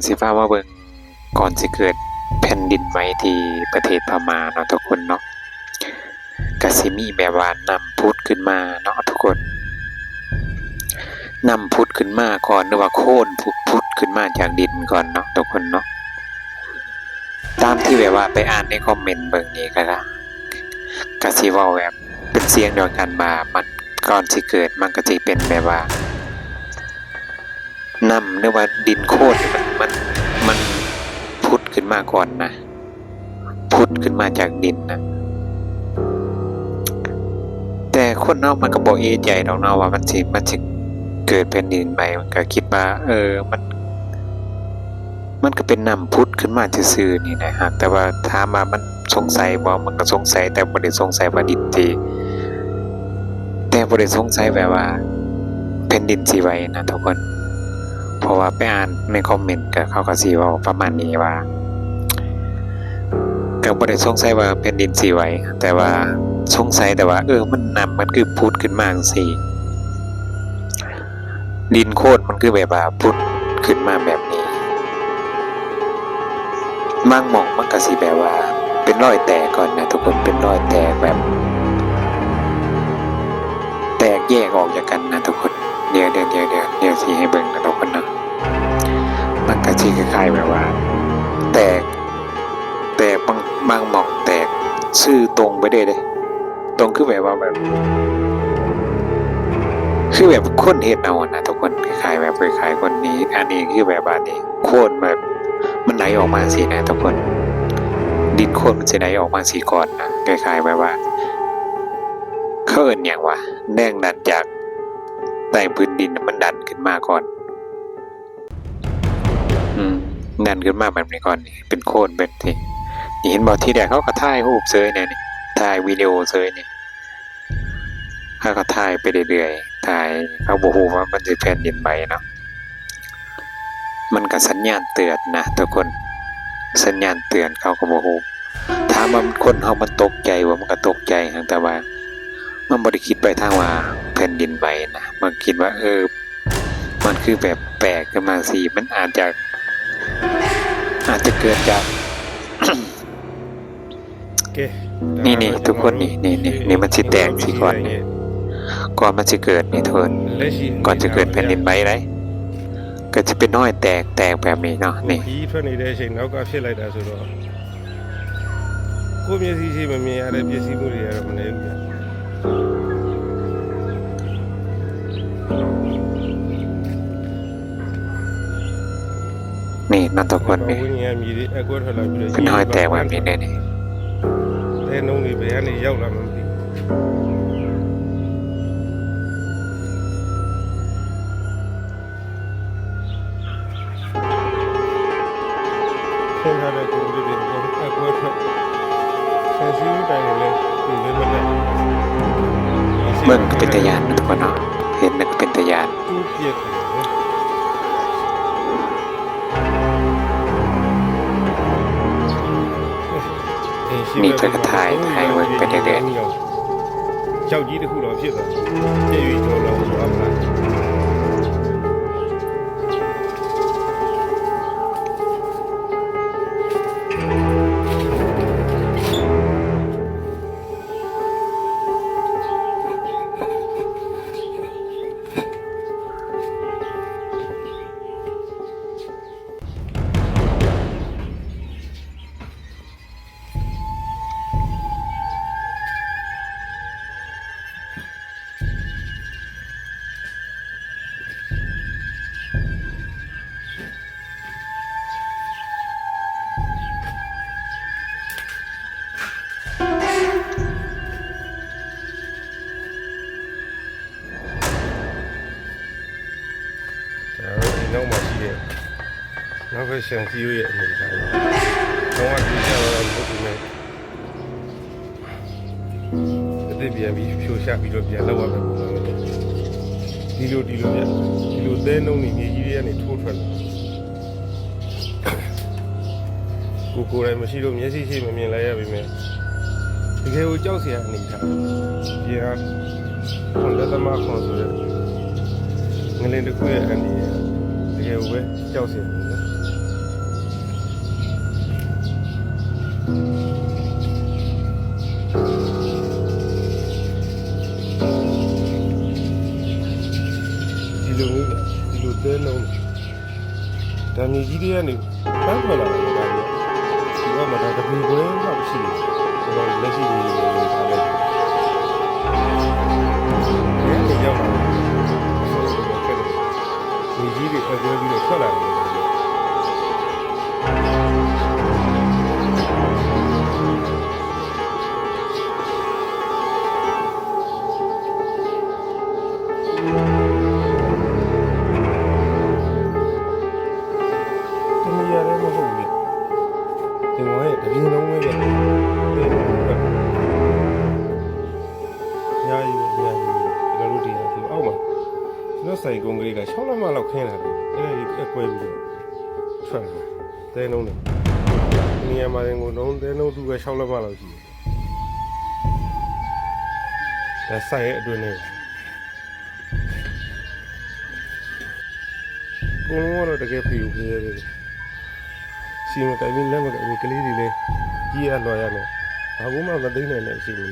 สิฟ้าว่าเบิ่งก่อนสิเกิดแผ่นดินไหวที่ประเทศพม่าเนาะทุกคนเนาะก็สิมีแบบว่าน้ำพุดขึ้นมาเนาะทุกคนน้ำพุดขึ้นมาก่อนหรือว่าโคลนพุดขึ้นมาจากดินก่อนเนาะทุกคนเนาะตามที่แบบว่าไปอ่านในคอมเมนต์เบิ่งนี่ก็สิเว้าแบบเป็นเสียงเดียวกันว่ามันก่อนสิเกิดมันก็สิเป็นแบบว่าน้ำหรือว่าดินโคลนมันพุดขึ้นมาก่อนนะพุดขึ้นมาจากดินนะแต่คนเนาะมันก็บ่เอะใจดอกเนาะว่ามันสิเกิดแผ่นดินไหวมันก็คิดว่ามันก็เป็นน้ำพุดขึ้นมาซื่อๆนี่นะฮะแต่ว่าถามว่ามันสงสัยบ่มันก็สงสัยแต่บ่ได้สงสัยว่าดินสิแต่บ่ได้สงสัยแบบว่าแผ่นดินสิไหวนะทุกคนเพราะว่าไปอ่านในคอมเมนต์ก็เขาก็สิเว้าประมาณนี้ว่าก็บ่ได้สงสัยว่าแผ่นดินสิไหวแต่ว่าสงสัยแต่ว่ามันน้ำมันคือพุดขึ้นมาจังซี่ดินโคตรมันคือแบบว่าพุดขึ้นมาแบบนี้บางหม่องมันก็สิแบบว่าเป็นรอยแตกก่อนนะทุกคนเป็นรอยแตกแบบแตกแยกออกจากกันนะทุกคนเดี๋ยวสิให้เบิ่งนะทุกคนนะมันก็สิคล้ายๆแบบว่าแตกบางหม่องแตกซื่อตรงไปเด้ตรงคือแบบว่าแบบคือแบบคนเฮ็ดเอานะทุกคนคล้ายๆแบบคล้ายๆคนนี้อันนี้คือแบบว่านี่โคตรแบบมันไหลออกมาสินะทุกคนดินโคตรมันจะไหลออกมาสิก่อนนะคล้ายๆแบบว่าเขาเอิ้นหยังวะแรงดันจากใต้พื้นดินมันดันขึ้นมาก่อนดันขึ้นมาแบบนี้ก่อนนี่เป็นโคตรแบบที่นี่เห็นบ่ที่แรกเขาก็ถ่ายรูปเซยเนี่ยนี่ถ่ายวิดีโอเซยนี่เขาก็ถ่ายไปเรื่อยๆถ่ายเขาบ่ฮู้ว่ามันสิแผ่นดินไหวเนาะมันก็สัญญาณเตือนนะทุกคนสัญญาณเตือนเขาก็บ่ฮู้ถามว่าคนเฮามันตกใจว่ามันก็ตกใจแต่ว่ามันบ่ได้คิดไปทางว่าแผ่นดินไหวนะมันคิดว่ามันคือแบบแปลกขึ้นมาสิมันอาจจะเกิดจาก นี่ทุกคนนี่มันสิแตกสิก่อนมันสิเกิดนี่ทุกคนก่อนจะเกิดแผ่นดินไหวได้ก็จะเป็นน้อยแตกแบบนี้เนาะนี่ผีထွက်နေတဲ့အချိန်နောက်ကဖြစ်လိုက်တာဆိုတော့ကိုမျက်စိရှိမမြင်ရတဲ့ပစ္စည်းမှုတွေကတော့မနေဘူးဗျนี่นั่นทุกคนนี่ဝိညာဉ်မြည်တွေအကွက်ထွက်လာပြီးတော့เป็นน้อยแตกแบบนี้เนี่ยนี่တဲနှုံးတွေဘယ်ကနေရောက်လာမှမသိဘူးထားတဲ့ကိုယ်လေးတွေအကွက်ထွက်ဆယ်စီးတိုင်းလည်းဒီလိုမနဲ့เบิ่งก็เป็นตะยานทุกคนเนาะเห็นก็เป็นตะยานသူ့ပြက်တယ်นี่เพื่อถ่ายเบิ่งไปเรื่อยๆကြောက်ကြီးတစ်ခုတော့ဖြစ်သွားပြည့်ရွေ့ကျော်တော့သွားမှာနောက်မှရှိတဲ့နောက်ဘက်ရှန်စီယိုရဲ့အနေအထားတော့ဒီကြတော့ဘုသူနဲ့အစ်ပြန်ပြီးဖြိုချပြီးတော့ပြန်လောက်ရမယ်ပုံစံမျိုးဒီလိုပြဒီလိုသဲနှုံးနေမြေကြီးတွေကနေထိုးထွက်လာကိုယ်တိုင်မရှိလို့မျက်စိရှိမမြင်လိုက်ရပါမယ်တကယ်ကိုကြောက်စရာအနေထားပြန်ခွန်လက်သမားခွန်ဆိုတဲ့ငလင်တစ်ခုရဲ့အနေတကယ်ကိုပဲကြောက်စရာ ဒီလိုမျိုးဒီလိုတဲလုံးဒါမြေကြီးတွေကနေပန်းထွက်လာတယ်ဒါကြီးဒီကမှဒါတပီခွဲတော့ရှိတယ်ဆိုတော့လက်ရှိဒီလိုထားလိုက်တယ်ဒီရောက်လာမြေကြီးတွေအကွဲပြီးတော့ထွက်လာတယ်ဆိုင်ကုန်းကလေးက6လမ်းလောက်ခင်းလာတယ်အဲ့ဒီအကွဲပြီးတော့ထွက်လာတဲနှုံးတယ်နေရာမှာငုံနှုံးတဲနှုံးသူက6လမ်းလောက်ရှိတယ်ဒါဆိုင်ရဲ့အတွင်းထဲကိုလုံးကတော့တကယ်ဖီကိုပြေးရတယ်စီမတိုင်ပြီးလက်မကပြီးကလေးတွေလည်းကြီးရလွှာရတယ်ဘာမှမသိနိုင်တဲ့အချိန်လေး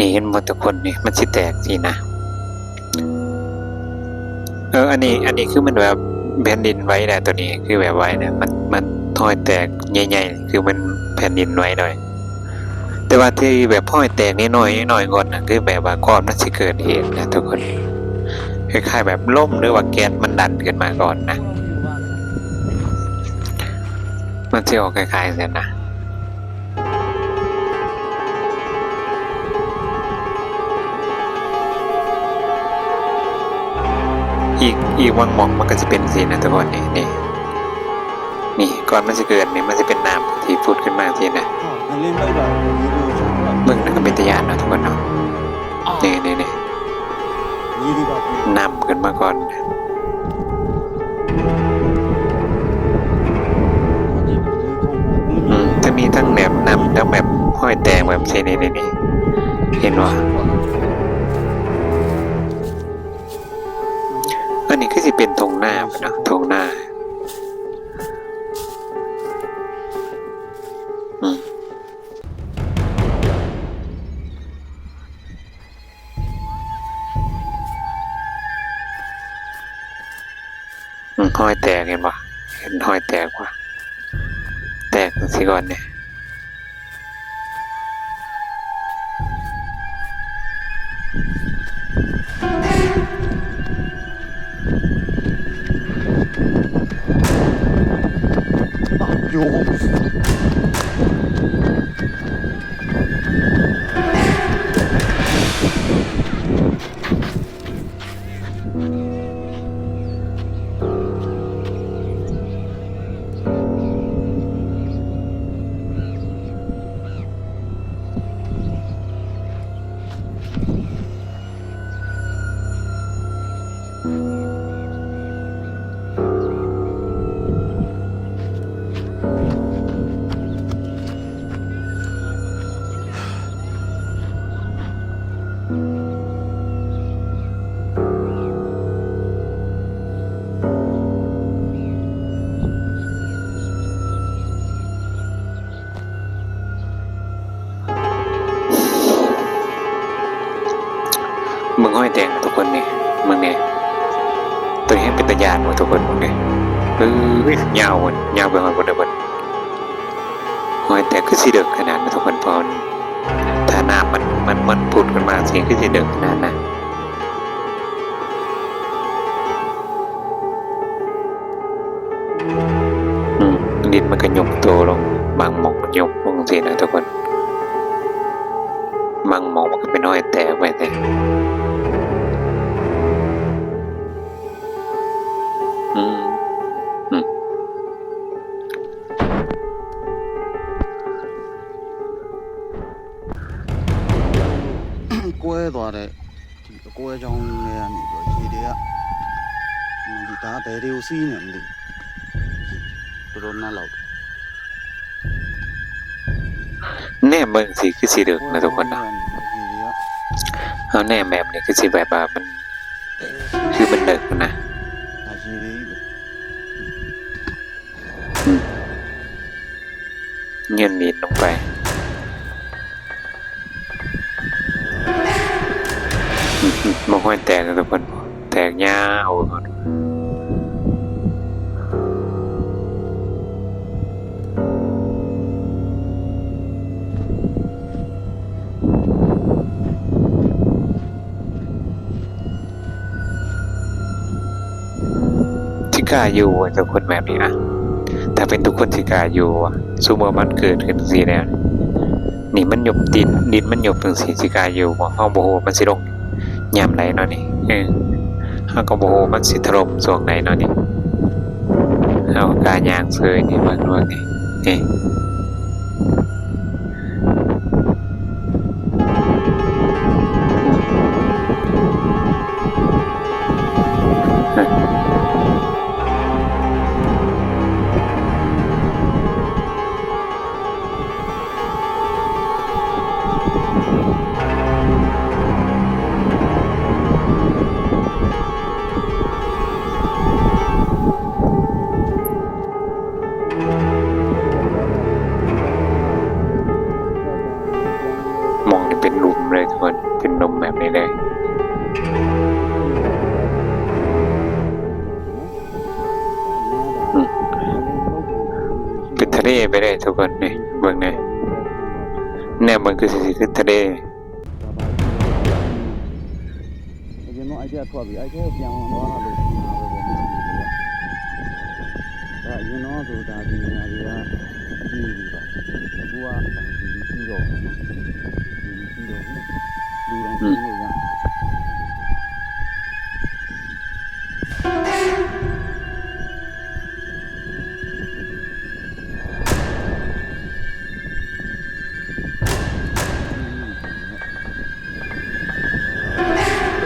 นี่เห็นหมดทุกคนนี่มันสิแตกสินะอันนี้คือมันแบบแผ่นดินไหวนะตัวนี้คือแบบไหวนะมันห้อยแตกใหญ่ๆคือมันแผ่นดินไหวหน่อยแต่ว่าที่แบบห้อยแตกน้อยก่อนนะคือแบบว่าก่อนมันสิเกิดเหตุนะทุกคนคล้ายๆแบบล่มหรือว่าแก๊สมันดันขึ้นมาก่อนนะมันจะออกคล้ายๆกันนะอีกวังมองมันก็จะเป็นสีนะทุกคนนี่ก่อนมันจะเกิดนี่มันจะเป็นน้ำที่พุดขึ้นมาทีนะมึงนั่นก็เป็นตะยานนะทุกคนเนาะนี่น้ำขึ้นมาก่อนจะมีทั้งแบบน้ำทั้งแบบห้อยแตกแบบใช่นี่เห็นว่าอันนี้ก็จะเป็นธงหน้าเนาะธงหน้าห้อยแตกเห็นปะเห็นห้อยแตกปะแตกสิก่อนเนี่ยอยู่มึงห้อยแดงทุกคนนี่มึงเนี่ยตัวนี้เป็นตะยานหมดทุกคนมึงเนี่ยยาวไปหมดเลยหมดห้อยแดงคือสีเดือดขนาดนะทุกคนพอถ้าน้ำมันพุดขึ้นมาสีคือสีเดือดขนาดนะดินมันก็ยกตัวลงบางหมอกยกลงสินะทุกคนบางหมอกมันก็เป็นห้อยแตกไปแต่ ကွဲသွားတဲ့ဒီအကွဲချောင်းတွေကနေပြီးရေတွေကဒီဒါဘယ်တွေကိုစီးနေမလဲတော်တော်နားလောက် แน่เบิ่งสิคือสิเดึกนะทุกคนเนาะ ရေတွေက เอาแน่แบบนี้คือสิแบบว่ามันคือมันเดึกนะ ဒါရေတွေကြီးပဲ เงินมีดลงไปบ่ค่อยแตกนะทุกคนแตกยาวที่กล้าอยู่ทุกคนแบบนี้นะถ้าเป็นทุกคนที่กล้าอยู่ซูเมอร์มันเกิดขึ้นสิแล้วนี่มันหยบดินมันหยบถึงสิกล้าอยู่บ่เฮาบ่ฮู้มันสิลงยามใดเนาะนี่เฮาก็บ่ฮู้มันสิถล่มช่วงใดเนาะนี่เฮากล้าย่างเซยนี่เบิ่งนี่มองนี่เป็นหลุมเลยทุกคนเป็นนมแบบนี้เลยเป็นทะเลไปได้ทุกคนนี่เบิ่งนี่แนวมันคือสิคือทะเล အရင်တော့အိုက်တက်ထွက်ပြီးအိုက်တက်ပြန်ဝင်သွားတာလို့ရှိနေတာပဲပေါ့နော်ဒါအရင်တော့ဆိုတာဒီနေရာတွေကကြီးပြီပါအခုကဒီကြီးတော့နော်ဒီကြီးတော့လူတော်ကြီးလို့ရ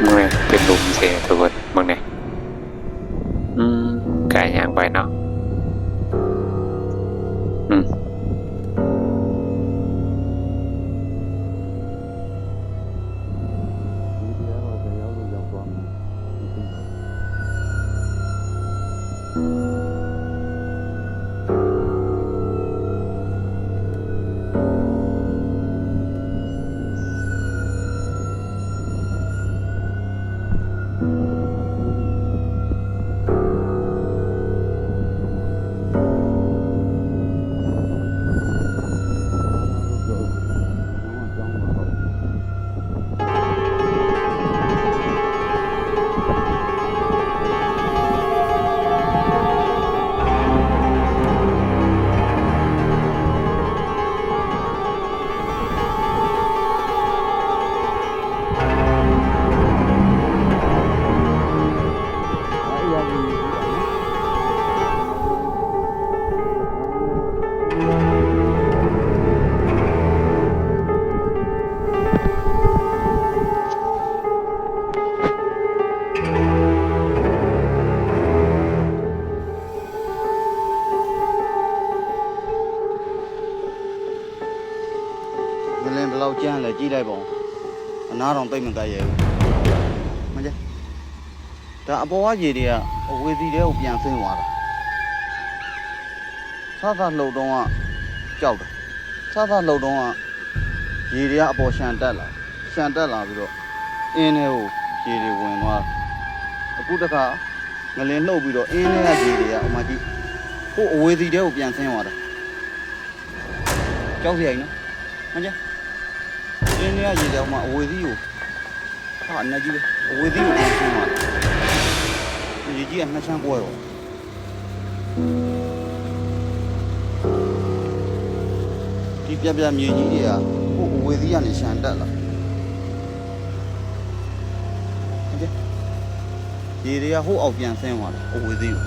มึงเนี่ยเป็นหลุมเสียทุกคนมึงเนี่ยกายยางไปเนาะလောက်ကျန်းလဲကြီးလိုက်ပါဦးအနားတော်တိတ်မကရဲဘူးမကြဒါအပေါ်ကရေတွေကအဝေးစီတွေကိုပြန်ဆင်းသွားတာဆာလှုပ်တော့ကကြောက်တယ်ဆာလှုပ်တော့ကရေတွေကအပေါ်ရှန်တက်လာပြီးတော့အင်းထဲကိုရေတွေဝင်သွားအခုတခါငလင်လှုပ်ပြီးတော့အင်းထဲကရေတွေကအမကြီးကိုအဝေးစီတွေကိုပြန်ဆင်းသွားတာကြောက်စရာကြီးနော်မကြအင်းထဲကရေတွေကအမအဝေးစီကိုဟာအကြီးပဲအဝေးစီကိုပြန်ဆင်းသွားတာရေကြီးကနှစ်ချမ်းကွဲတော့ဒီပြမြေကြီးတွေကဟိုအဝေးစီးကနေရှန်တက်လာဟုတ်ကဲ့ရေတွေကဟိုအောက်ပြန်ဆင်းသွားတယ်အဝေးစီးကို